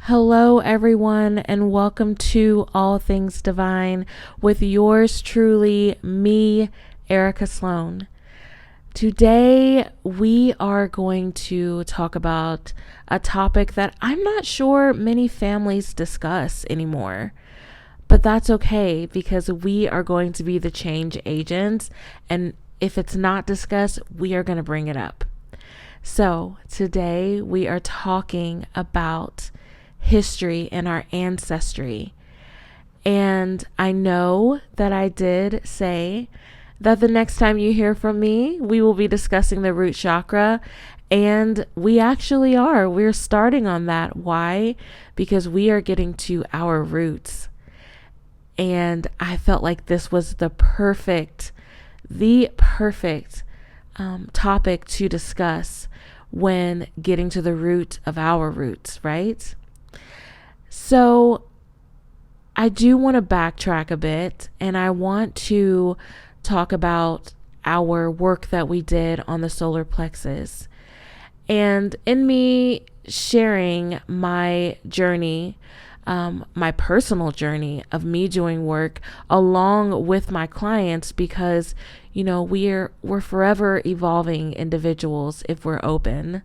Hello, everyone, and welcome to All Things Divine with yours truly, me, Erica Sloan. Today, we are going to talk about a topic that I'm not sure many families discuss anymore. But that's okay because we are going to be the change agents, and if it's not discussed, we are going to bring it up. So today we are talking about history and our ancestry. And I know that I did say that the next time you hear from me, we will be discussing the root chakra. And we actually are. We're starting on that. Why? Because we are getting to our roots. And I felt like this was the perfect topic to discuss when getting to the root of our roots, right? So I do want to backtrack a bit, and I want to talk about our work that we did on the solar plexus. And in me sharing my journey, my personal journey of me doing work along with my clients, because we're forever evolving individuals if we're open.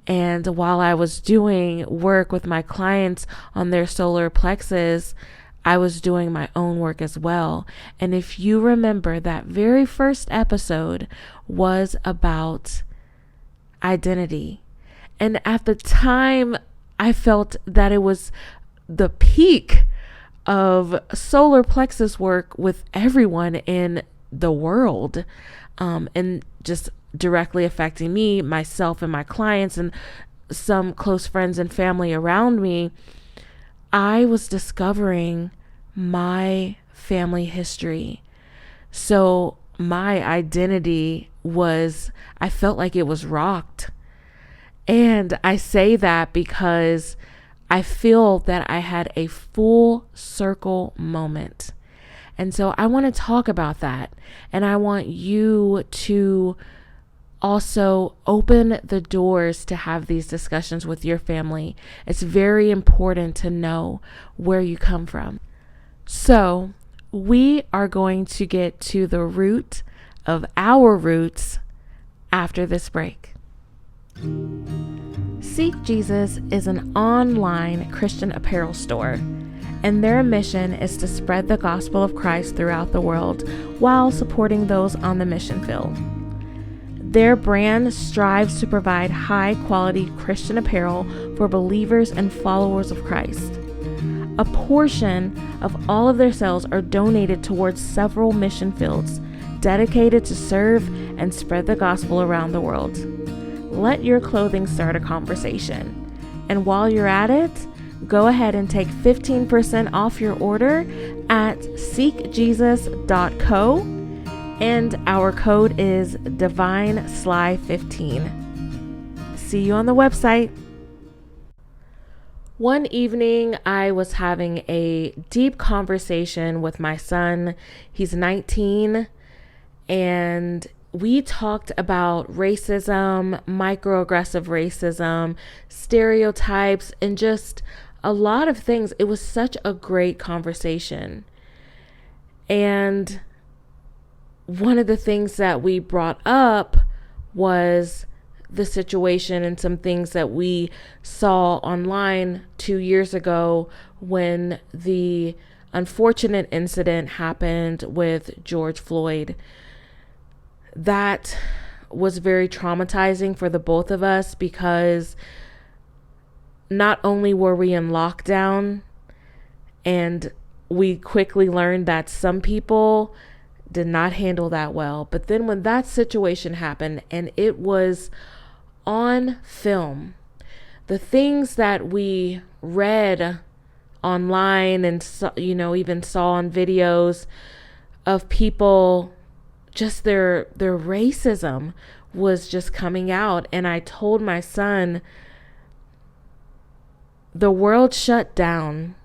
And while I was doing work with my clients on their solar plexus, I was doing my own work as well. And if you remember, that very first episode was about identity. And at the time, I felt that it was the peak of solar plexus work with everyone in the world, and just directly affecting me, myself, and my clients, and some close friends and family around me. I was discovering my family history. So my identity I felt like it was rocked. And I say that because I feel that I had a full circle moment. And so I want to talk about that. And I want you to also open the doors to have these discussions with your family. It's very important to know where you come from. So we are going to get to the root of our roots after this break. Seek Jesus is an online Christian apparel store, and their mission is to spread the gospel of Christ throughout the world while supporting those on the mission field. Their brand strives to provide high-quality Christian apparel for believers and followers of Christ. A portion of all of their sales are donated towards several mission fields dedicated to serve and spread the gospel around the world. Let your clothing start a conversation. And while you're at it, go ahead and take 15% off your order at seekjesus.co. And our code is DivineSly15. See you on the website. One evening, I was having a deep conversation with my son. He's 19, and we talked about racism, microaggressive racism, stereotypes, and just a lot of things. It was such a great conversation. And one of the things that we brought up was the situation and some things that we saw online 2 years ago when the unfortunate incident happened with George Floyd. That was very traumatizing for the both of us because not only were we in lockdown, and we quickly learned that some people did not handle that well. But then when that situation happened and it was on film, the things that we read online and even saw on videos of people, just their racism was just coming out. And I told my son, the world shut down,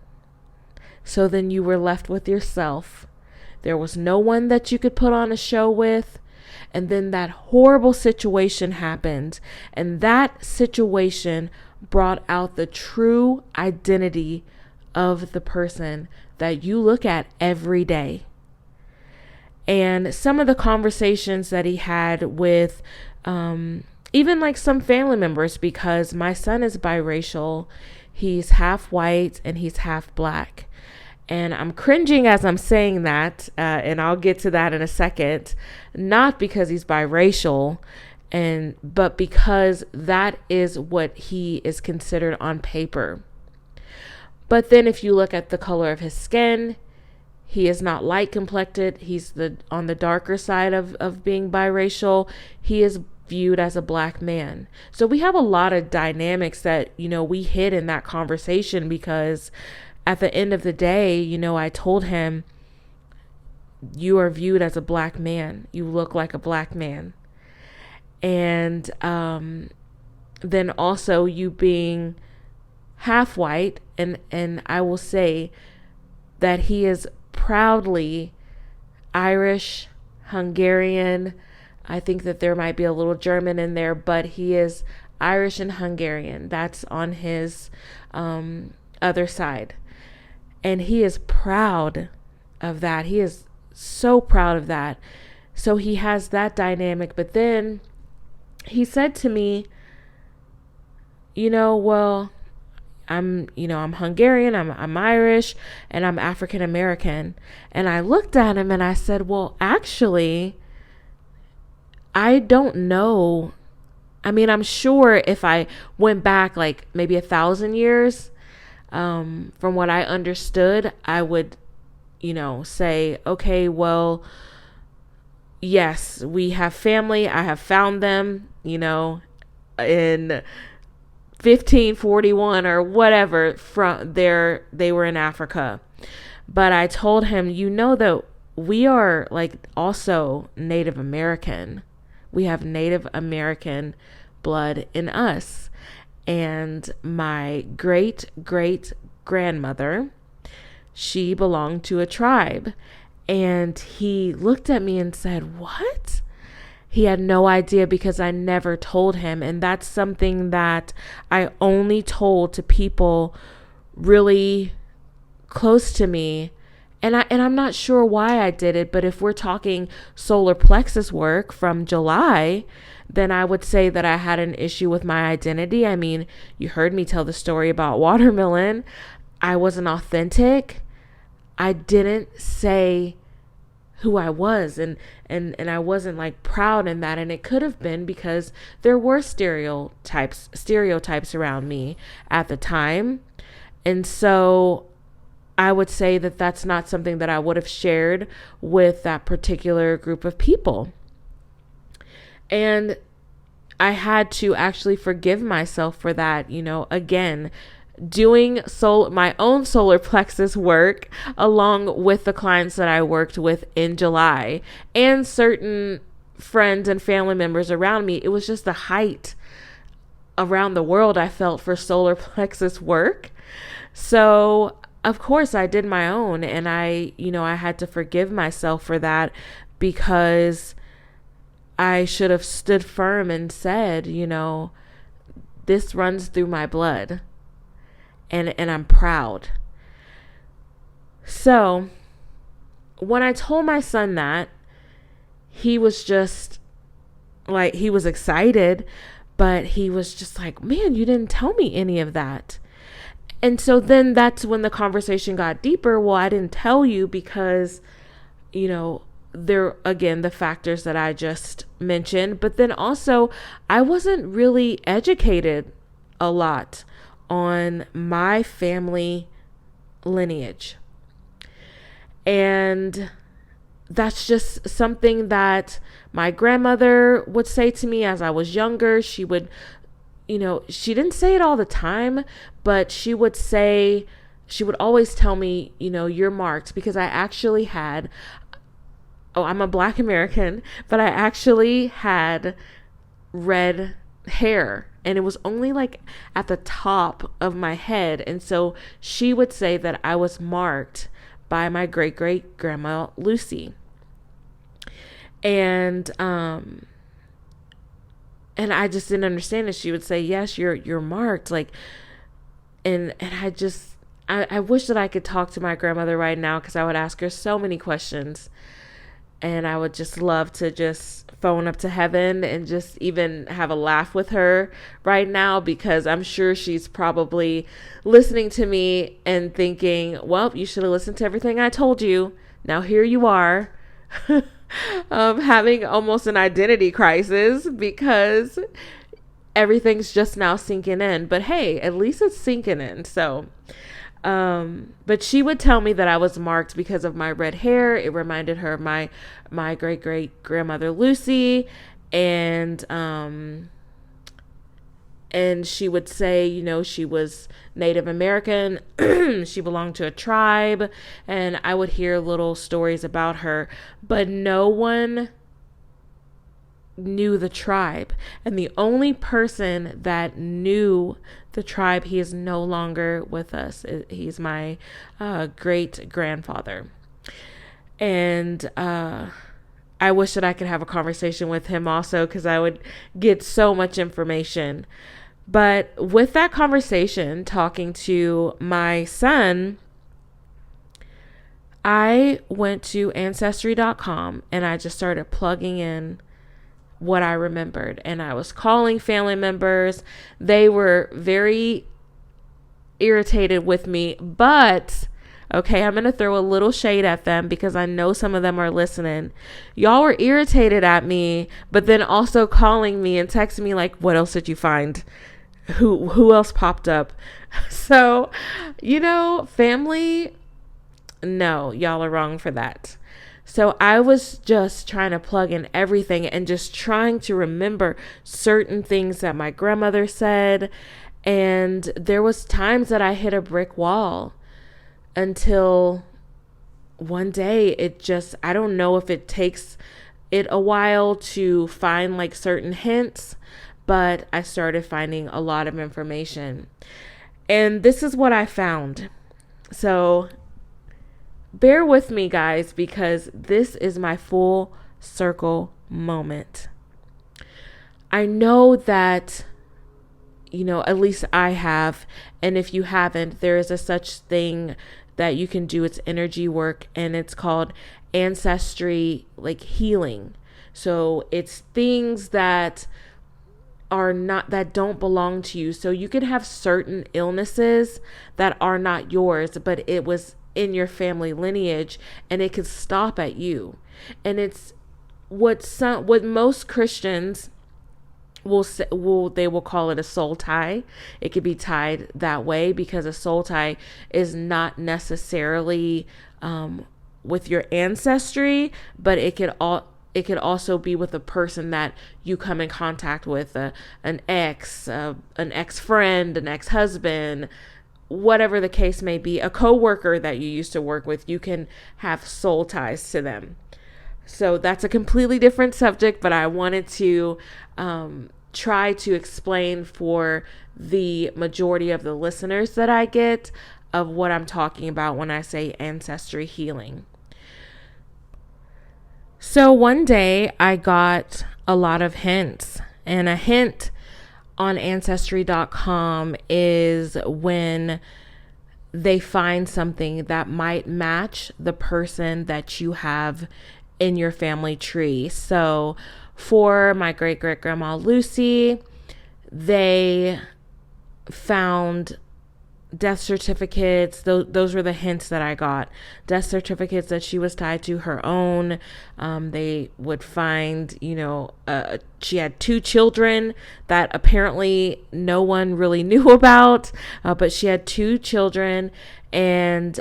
so then you were left with yourself. There was no one that you could put on a show with. And then that horrible situation happened. And that situation brought out the true identity of the person that you look at every day. And some of the conversations that he had with even like some family members, because my son is biracial. He's half white and he's half black. And I'm cringing as I'm saying that, and I'll get to that in a second, not because he's biracial, but because that is what he is considered on paper. But then if you look at the color of his skin, he is not light complected. He's on the darker side of being biracial. He is viewed as a black man. So we have a lot of dynamics that, we hit in that conversation, because at the end of the day, I told him, you are viewed as a black man. You look like a black man. And then also you being half white, and I will say that he is proudly Irish, Hungarian. I think that there might be a little German in there, but he is Irish and Hungarian. That's on his other side. And he is proud of that. He is so proud of that. So he has that dynamic. But then he said to me, well, I'm Hungarian, I'm Irish, and I'm African American. And I looked at him and I said, well, actually, I don't know. I mean, I'm sure if I went back like maybe 1,000 years, from what I understood, I would, say, okay, well, yes, we have family. I have found them, in 1541 or whatever, from there, they were in Africa. But I told him, that we are like also Native American. We have Native American blood in us. And my great grandmother, she belonged to a tribe. And he looked at me and said, what? He had no idea, because I never told him. And that's something that I only told to people really close to me. And I'm not sure why I did it, but if we're talking solar plexus work from July, then I would say that I had an issue with my identity. I mean, you heard me tell the story about watermelon. I wasn't authentic. I didn't say who I was, and I wasn't like proud in that. And it could have been because there were stereotypes around me at the time. And so I would say that that's not something that I would have shared with that particular group of people. And I had to actually forgive myself for that, again, doing my own solar plexus work along with the clients that I worked with in July and certain friends and family members around me. It was just the height around the world I felt for solar plexus work. So of course I did my own, and I had to forgive myself for that, because I should have stood firm and said, this runs through my blood, and I'm proud. So when I told my son that, he was just like, he was excited, but he was just like, man, you didn't tell me any of that. And so then that's when the conversation got deeper. Well, I didn't tell you because, there, again, the factors that I just mentioned, but then also I wasn't really educated a lot on my family lineage. And that's just something that my grandmother would say to me as I was younger. She would, she didn't say it all the time, but she would always tell me, you're marked, because I actually had, I'm a Black American, but I actually had red hair, and it was only like at the top of my head. And so she would say that I was marked by my great grandma Lucy. And And I just didn't understand it. She would say, yes, you're marked. Like, and I wish that I could talk to my grandmother right now, because I would ask her so many questions. And I would just love to just phone up to heaven and just even have a laugh with her right now, because I'm sure she's probably listening to me and thinking, well, you should have listened to everything I told you. Now here you are. Having almost an identity crisis because everything's just now sinking in. But hey, at least it's sinking in. So, but she would tell me that I was marked because of my red hair. It reminded her of my great great grandmother Lucy, and she would say, you know, she was Native American. She belonged to a tribe, and I would hear little stories about her, but no one knew the tribe. And the only person that knew the tribe, he is no longer with us. He's my great grandfather. And I wish that I could have a conversation with him also, because I would get so much information. But with that conversation, talking to my son, I went to ancestry.com and I just started plugging in what I remembered. And I was calling family members. They were very irritated with me, but okay, I'm going to throw a little shade at them because I know some of them are listening. Y'all were irritated at me, but then also calling me and texting me like, what else did you find? Who else popped up? So, you know, family, no, y'all are wrong for that. So I was just trying to plug in everything and just trying to remember certain things that my grandmother said. And there was times that I hit a brick wall until one day I don't know if it takes it a while to find like certain hints, but I started finding a lot of information. And this is what I found. So bear with me, guys, because this is my full circle moment. I know that, you know, at least I have, and if you haven't, there is a such thing that you can do. It's energy work, and it's called ancestry, like healing. So it's things that don't belong to you. So you can have certain illnesses that are not yours, but it was in your family lineage, and it could stop at you. And it's what most Christians they will call it a soul tie. It could be tied that way because a soul tie is not necessarily with your ancestry, but it could also be with a person that you come in contact with, an ex-friend, an ex-husband, whatever the case may be, a coworker that you used to work with. You can have soul ties to them. So that's a completely different subject, but I wanted to try to explain for the majority of the listeners that I get of what I'm talking about when I say ancestry healing. So one day I got a lot of hints, and a hint on ancestry.com is when they find something that might match the person that you have in your family tree. So for my great great grandma Lucy, they found death certificates. Those were the hints that I got. Death certificates that she was tied to her own. They would find, she had 2 children that apparently no one really knew about, but she had 2 children. And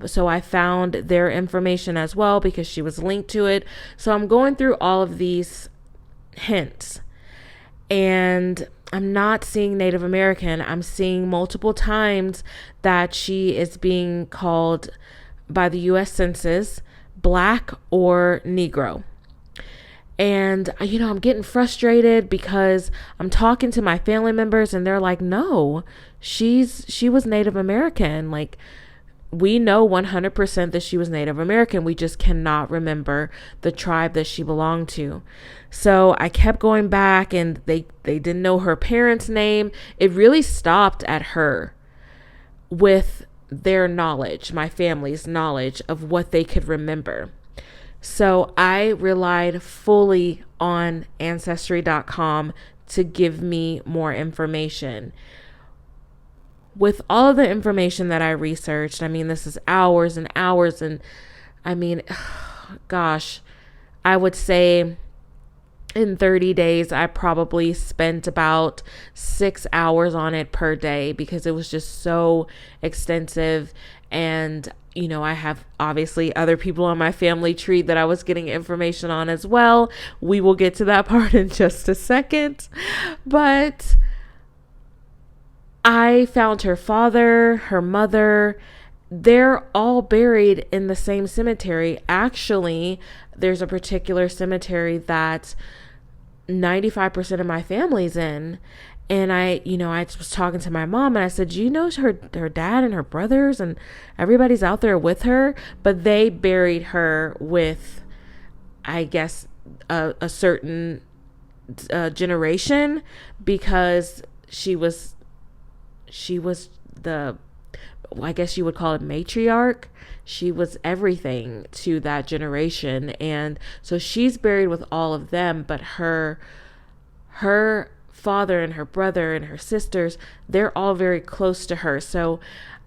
so I found their information as well because she was linked to it. So I'm going through all of these hints, and I'm not seeing Native American. I'm seeing multiple times that she is being called by the U.S. Census Black or Negro. And, I'm getting frustrated because I'm talking to my family members and they're like, no, she was Native American. Like, we know 100% that she was Native American. We just cannot remember the tribe that she belonged to. So I kept going back, and they didn't know her parents' name. It really stopped at her with their knowledge, my family's knowledge of what they could remember. So I relied fully on Ancestry.com to give me more information. With all of the information that I researched, I mean, this is hours and hours. And I mean, gosh, I would say in 30 days, I probably spent about 6 hours on it per day because it was just so extensive. And, you know, I have obviously other people on my family tree that I was getting information on as well. We will get to that part in just a second. But I found her father, her mother. They're all buried in the same cemetery. Actually, there's a particular cemetery that 95% of my family's in. And I was talking to my mom, and I said, do you know her dad and her brothers and everybody's out there with her? But they buried her with, I guess, a certain generation, because she was the, I guess you would call it matriarch. She was everything to that generation. And so she's buried with all of them, but her father and her brother and her sisters, they're all very close to her. So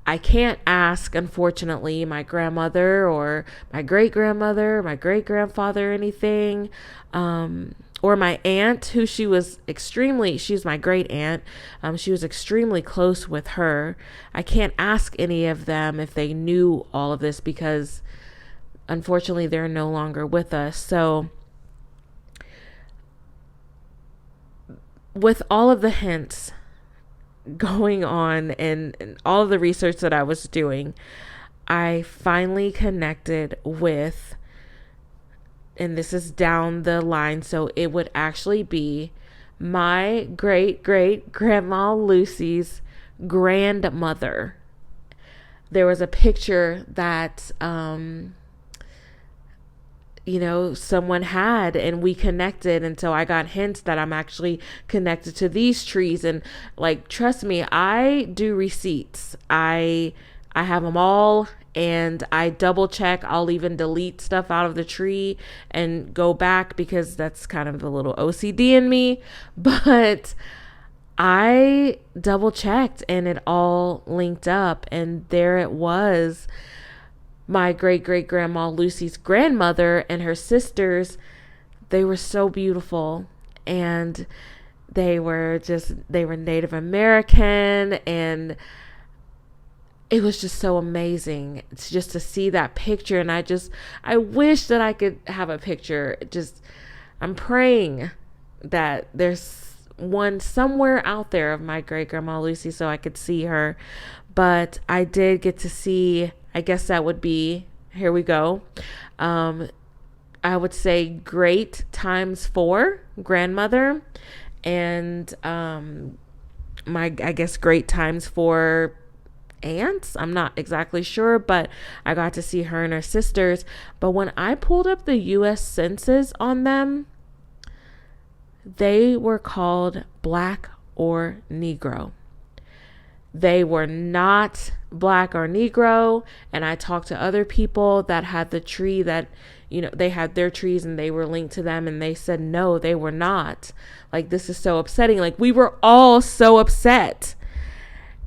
I can't ask, unfortunately, my grandmother or my great-grandmother, my great-grandfather, anything, or my aunt, who she's my great aunt. She was extremely close with her. I can't ask any of them if they knew all of this because unfortunately they're no longer with us. So with all of the hints going on and all of the research that I was doing, I finally connected with, and this is down the line, so it would actually be my great-great-grandma Lucy's grandmother. There was a picture that, someone had, and we connected. And so I got hints that I'm actually connected to these trees. And like, trust me, I do receipts. I have them all, and I double check. I'll even delete stuff out of the tree and go back because that's kind of the little OCD in me. But I double checked and it all linked up, and there it was. My great-great-grandma Lucy's grandmother and her sisters, they were so beautiful, and they were Native American, and it was just so amazing just to see that picture. And I wish that I could have a picture. I'm praying that there's one somewhere out there of my great-grandma Lucy so I could see her. But I did get to see, I guess that would be, here we go. I would say great times 4 grandmother, and I guess great times 4 aunts. I'm not exactly sure, but I got to see her and her sisters. But when I pulled up the US census on them, they were called Black or Negro. They were not Black or Negro. And I talked to other people that had the tree that, they had their trees and they were linked to them. And they said, no, they were not. Like, this is so upsetting. Like, we were all so upset.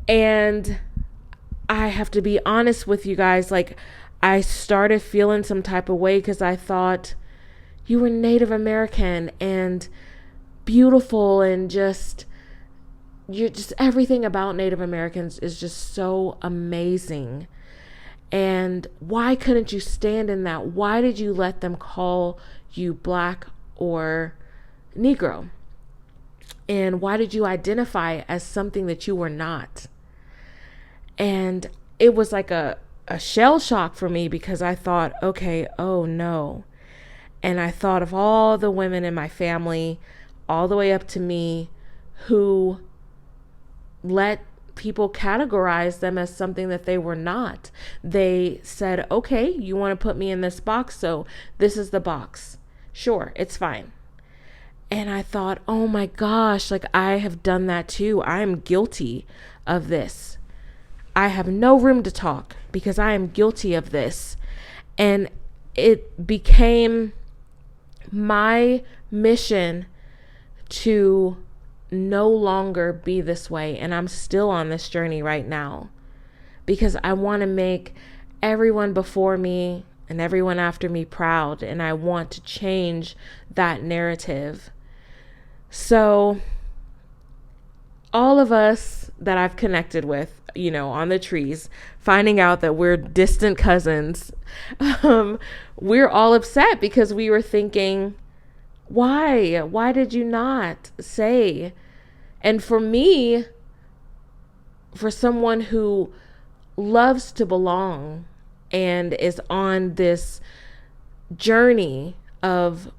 And I have to be honest with you guys. Like, I started feeling some type of way because I thought, you were Native American and beautiful, and you're just everything about Native Americans is just so amazing. And why couldn't you stand in that? Why did you let them call you Black or Negro? And why did you identify as something that you were not? And it was like a shell shock for me because I thought, okay, oh no. And I thought of all the women in my family, all the way up to me, who let people categorized them as something that they were not. They said, okay, you want to put me in this box, so this is the box. Sure, it's fine. And I thought, oh my gosh, like I have done that too. I am guilty of this. I have no room to talk because I am guilty of this. And it became my mission to no longer be this way. And I'm still on this journey right now because I want to make everyone before me and everyone after me proud. And I want to change that narrative. So all of us that I've connected with, you know, on the trees, finding out that we're distant cousins, we're all upset because we were thinking, why did you not say? And for me, for someone who loves to belong and is on this journey of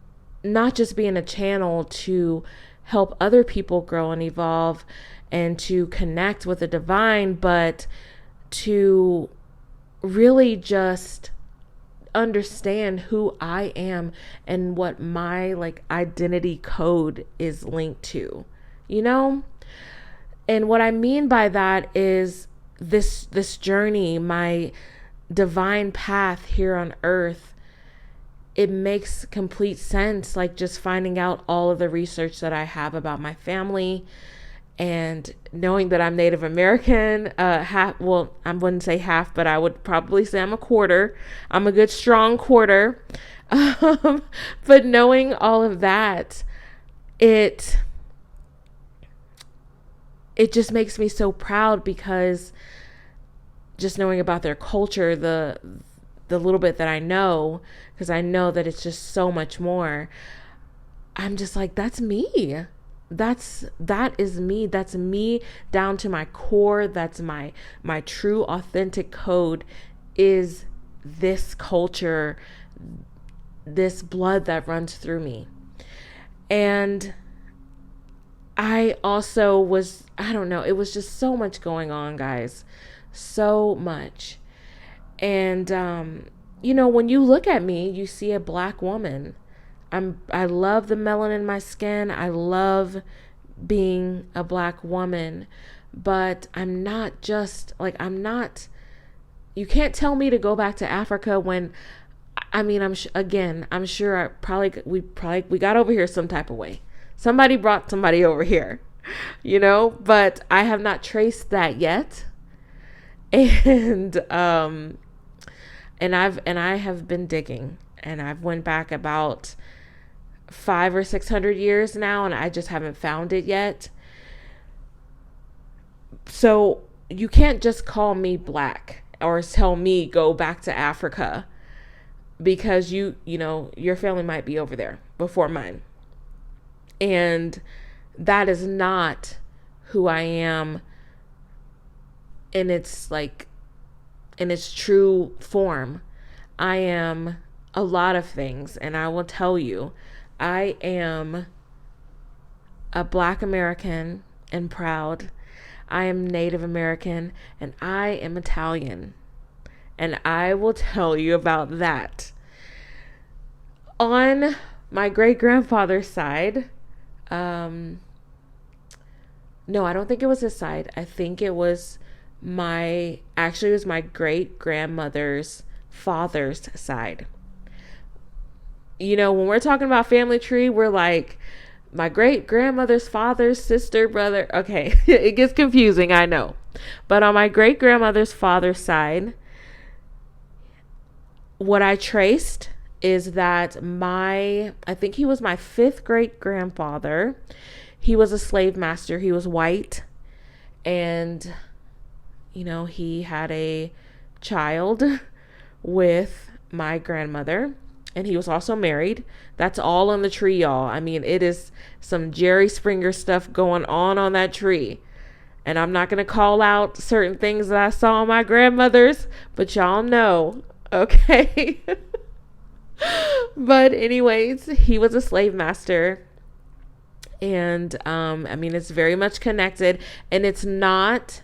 not just being a channel to help other people grow and evolve and to connect with the divine, but to really just understand who I am and what my like identity code is linked to, you know? And what I mean by that is this journey, my divine path here on earth. It makes complete sense, like just finding out all of the research that I have about my family and knowing that I'm Native American, I wouldn't say half, but I would probably say I'm a quarter. I'm a good strong quarter. But knowing all of that, it just makes me so proud because just knowing about their culture, the little bit that I know, because I know that it's just so much more. I'm just like, that's me. That is me. That's me down to my core. That's my true authentic code is this culture, this blood that runs through me. And I also was, I don't know, it was just so much going on, guys. So much. And, you know, when you look at me, you see a Black woman. I love the melanin in my skin. I love being a Black woman, but I'm not just like, you can't tell me to go back to Africa when, I mean, I'm sure we got over here some type of way. Somebody brought somebody over here, you know, but I have not traced that yet. And I have been digging, and I've went back about 500 or 600 years now, and I just haven't found it yet. So you can't just call me Black or tell me go back to Africa because you know, your family might be over there before mine. And that is not who I am in its true form. I am a lot of things, and I will tell you, I am a Black American and proud. I am Native American, and I am Italian. And I will tell you about that. On my great-grandfather's side, no, I don't think it was his side. I think it was my great-grandmother's father's side. You know, when we're talking about family tree, we're like, my great-grandmother's father's sister, brother. Okay, it gets confusing, I know. But on my great-grandmother's father's side, what I traced is that I think he was my 5th great-grandfather. He was a slave master. He was white. And, you know, he had a child with my grandmother. And he was also married. That's all on the tree, y'all. I mean, it is some Jerry Springer stuff going on that tree. And I'm not going to call out certain things that I saw on my grandmother's, but y'all know, okay? But anyways, he was a slave master. And, I mean, it's very much connected. And it's not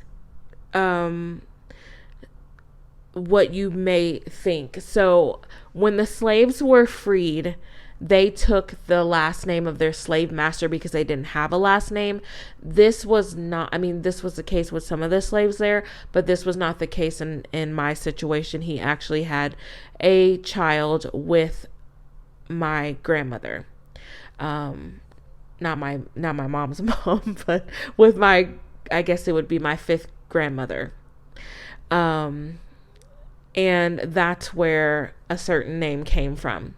what you may think. So when the slaves were freed, they took the last name of their slave master because they didn't have a last name. This was not, I mean, this was the case with some of the slaves there, but this was not the case in my situation. He actually had a child with my grandmother. Not my mom's mom, but with my, I guess it would be my fifth grandmother. And that's where a certain name came from.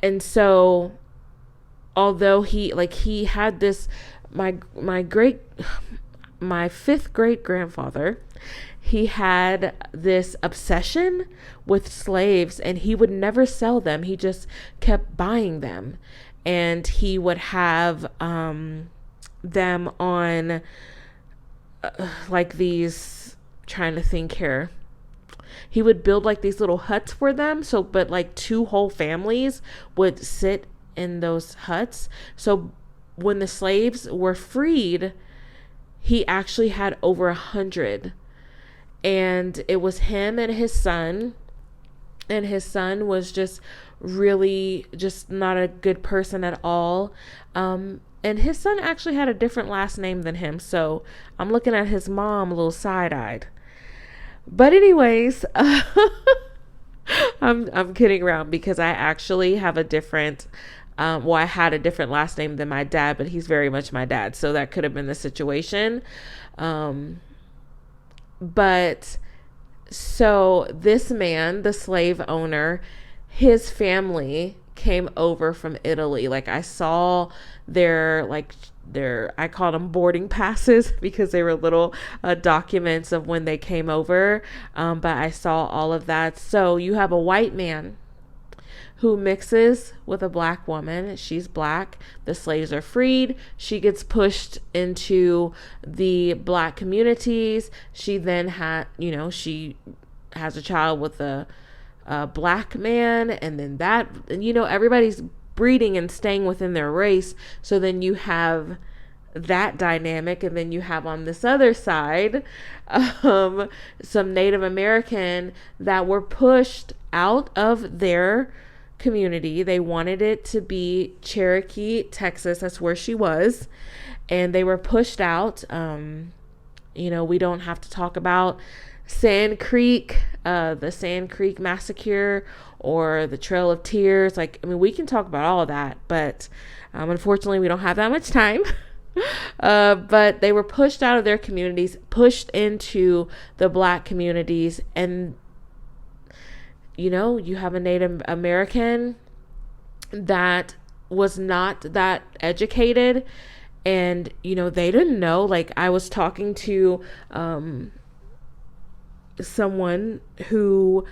And so, although he had this, my fifth great grandfather, he had this obsession with slaves, and he would never sell them. He just kept buying them, and he would have them on like these, trying to think here. He would build like these little huts for them. So, but like 2 whole families would sit in those huts. So when the slaves were freed, he actually had over 100. And it was him and his son. And his son was just really just not a good person at all. And his son actually had a different last name than him. So I'm looking at his mom a little side-eyed. But anyways, I'm kidding around because I actually have a different, I had a different last name than my dad, but he's very much my dad. So that could have been the situation. But so this man, the slave owner, his family came over from Italy. Like I saw their I called them boarding passes because they were little documents of when they came over. But I saw all of that. So you have a white man who mixes with a black woman. She's black. The slaves are freed. She gets pushed into the black communities. She then she has a child with a black man, and then that, everybody's breeding and staying within their race. So then you have that dynamic, and then you have on this other side some Native American that were pushed out of their community. They wanted it to be Cherokee, Texas. That's where she was, and they were pushed out. We don't have to talk about Sand Creek, the Sand Creek massacre, or the Trail of Tears. We can talk about all of that, but unfortunately we don't have that much time. But they were pushed out of their communities, pushed into the black communities, and you have a Native American that was not that educated, and they didn't know. Like I was talking to someone who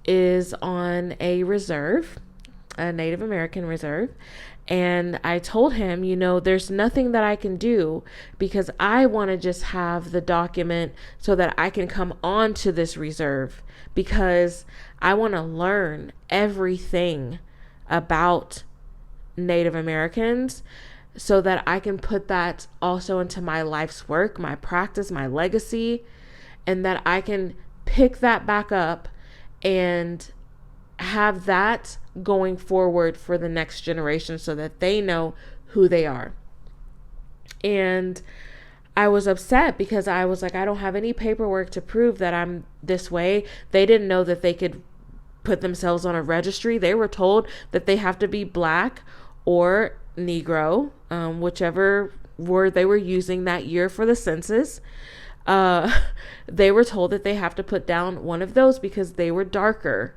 is on a reserve, a Native American reserve, and I told him, there's nothing that I can do because I want to just have the document so that I can come on to this reserve, because I want to learn everything about Native Americans so that I can put that also into my life's work, my practice, my legacy, and that I can pick that back up and have that going forward for the next generation so that they know who they are. And I was upset because I was like, I don't have any paperwork to prove that I'm this way. They didn't know that they could put themselves on a registry. They were told that they have to be black or Negro, whichever word they were using that year for the census. They were told that they have to put down one of those because they were darker.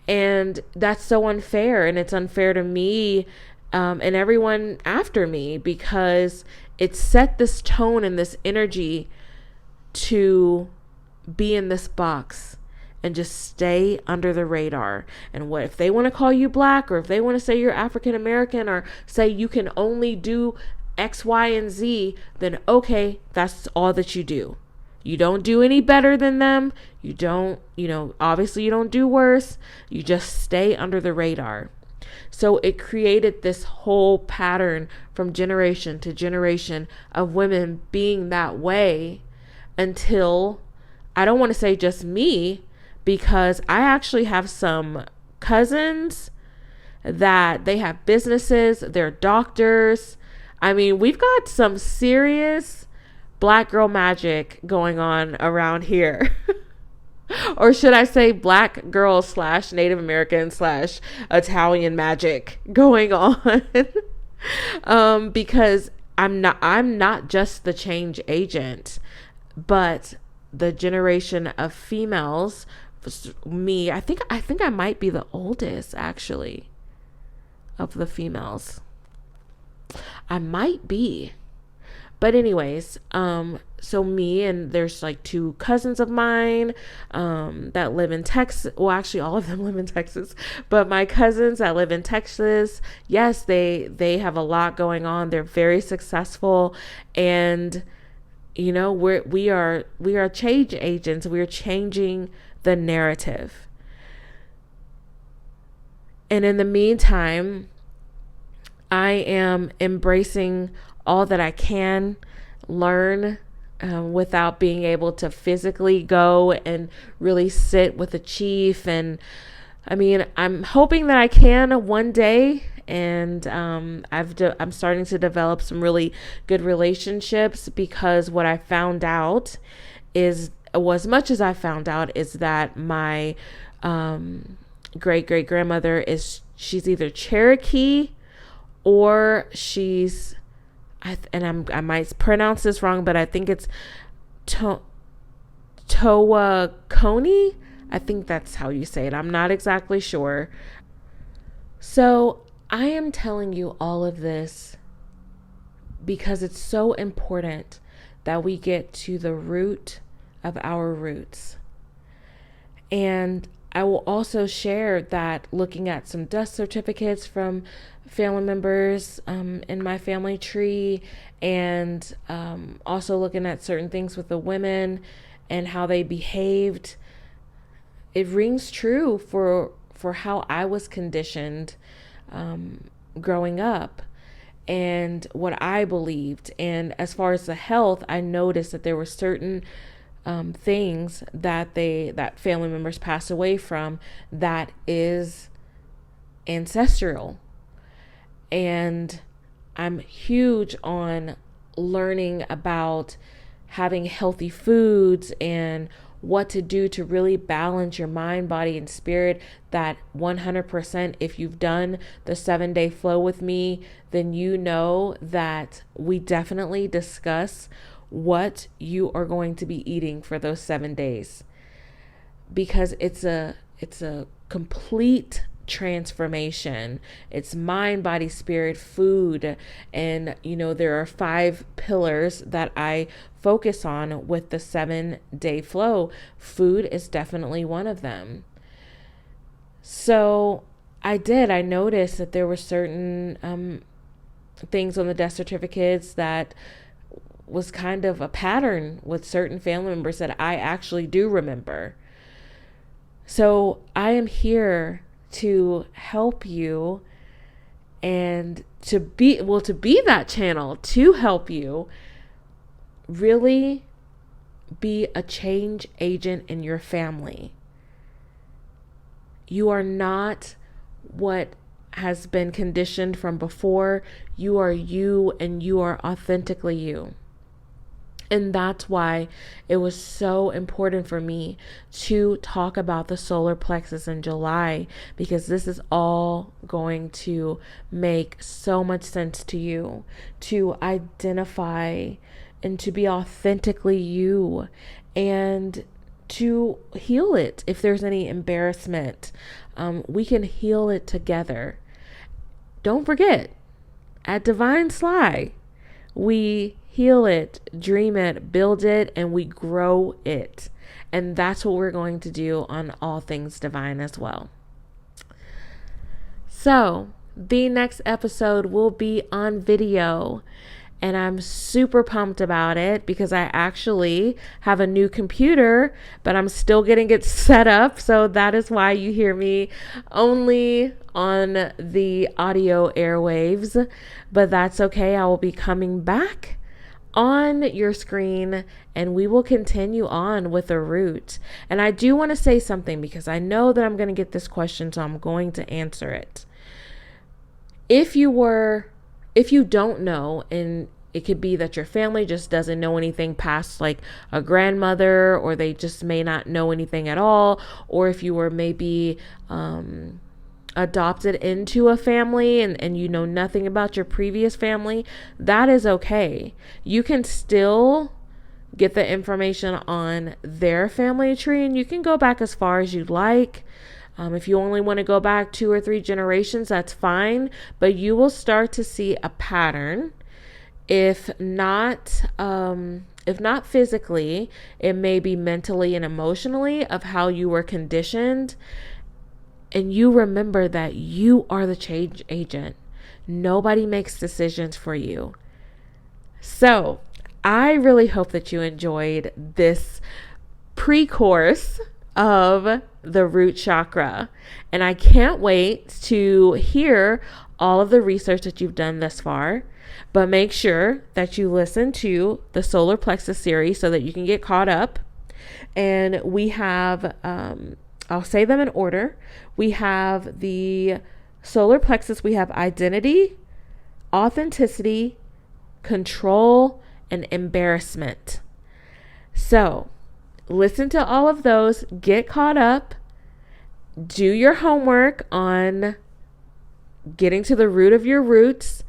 And that's so unfair. And it's unfair to me and everyone after me, because it set this tone and this energy to be in this box and just stay under the radar. And what if they want to call you black, or if they want to say you're African American, or say you can only do X, Y, and Z, then okay, that's all that you do. You don't do any better than them. You don't, obviously you don't do worse. You just stay under the radar. So it created this whole pattern from generation to generation of women being that way until, I don't want to say just me, because I actually have some cousins that they have businesses, they're doctors. I mean, we've got some serious black girl magic going on around here. Or should I say black girl / Native American / Italian magic going on. Because I'm not just the change agent, but the generation of females, me, I think I might be the oldest actually of the females. I might be. But anyways, so me and there's like 2 cousins of mine that live in Texas. Well, actually, all of them live in Texas. But my cousins that live in Texas, yes, they have a lot going on. They're very successful, and you know, we are change agents. We are changing the narrative. And in the meantime, I am embracing all that I can learn without being able to physically go and really sit with a chief. And I mean, I'm hoping that I can one day. And I'm starting to develop some really good relationships, because what I found out is, well, as much as I found out, is that my great great grandmother she's either Cherokee or she's, I might pronounce this wrong, but I think it's Towaconi. I think that's how you say it. I'm not exactly sure. So I am telling you all of this because it's so important that we get to the root of our roots. And I will also share that looking at some death certificates from family members in my family tree, and also looking at certain things with the women and how they behaved, it rings true for how I was conditioned growing up and what I believed. And as far as the health, I noticed that there were certain things that family members passed away from that is ancestral. And I'm huge on learning about having healthy foods and what to do to really balance your mind, body, and spirit. That 100%, if you've done the 7-day flow with me, then you know that we definitely discuss what you are going to be eating for those 7 days, because it's a complete transformation. It's mind, body, spirit, food. And you know, there are 5 pillars that I focus on with the 7-day flow. Food is definitely one of them. So I noticed that there were certain things on the death certificates that was kind of a pattern with certain family members that I actually do remember. So I am here to help you and to be that channel to help you really be a change agent in your family. You are not what has been conditioned from before. You are you, and you are authentically you. And that's why it was so important for me to talk about the solar plexus in July, because this is all going to make so much sense to you, to identify and to be authentically you, and to heal it. If there's any embarrassment, we can heal it together. Don't forget, at Divine Sly, we heal it, dream it, build it, and we grow it. And that's what we're going to do on All Things Divine as well. So the next episode will be on video. and I'm super pumped about it because I actually have a new computer, but I'm still getting it set up. So that is why you hear me only on the audio airwaves, but that's okay. I will be coming back on your screen and we will continue on with the root. And I do want to say something because I know that I'm going to get this question, so I'm going to answer it. If you don't know, and it could be that your family just doesn't know anything past like a grandmother, or they just may not know anything at all, or if you were maybe adopted into a family and you know nothing about your previous family, that is okay. You can still get the information on their family tree, and you can go back as far as you'd like. If you only want to go back 2 or 3 generations, that's fine, but you will start to see a pattern. If not physically, it may be mentally and emotionally of how you were conditioned. And you remember that you are the change agent. Nobody makes decisions for you. So I really hope that you enjoyed this pre-course of the root chakra. And I can't wait to hear all of the research that you've done thus far. But make sure that you listen to the solar plexus series so that you can get caught up. And we have, I'll say them in order. We have the solar plexus. We have identity, authenticity, control, and embarrassment. So listen to all of those, get caught up, do your homework on getting to the root of your roots,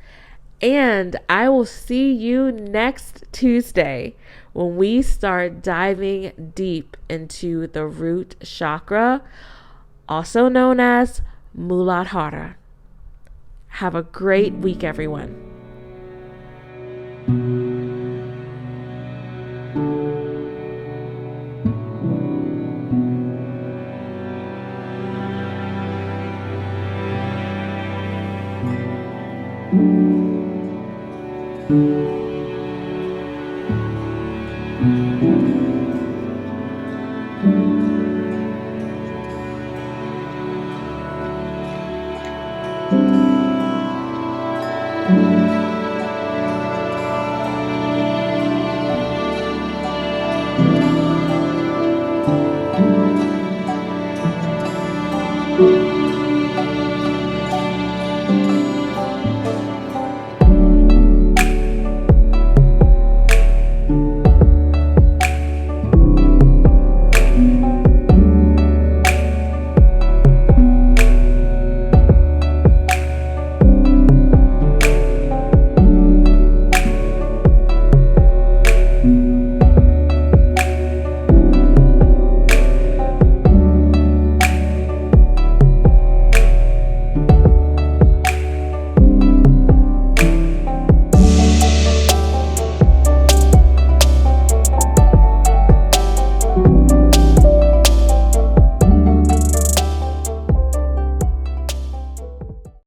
and I will see you next Tuesday when we start diving deep into the root chakra, also known as Muladhara. Have a great week, everyone.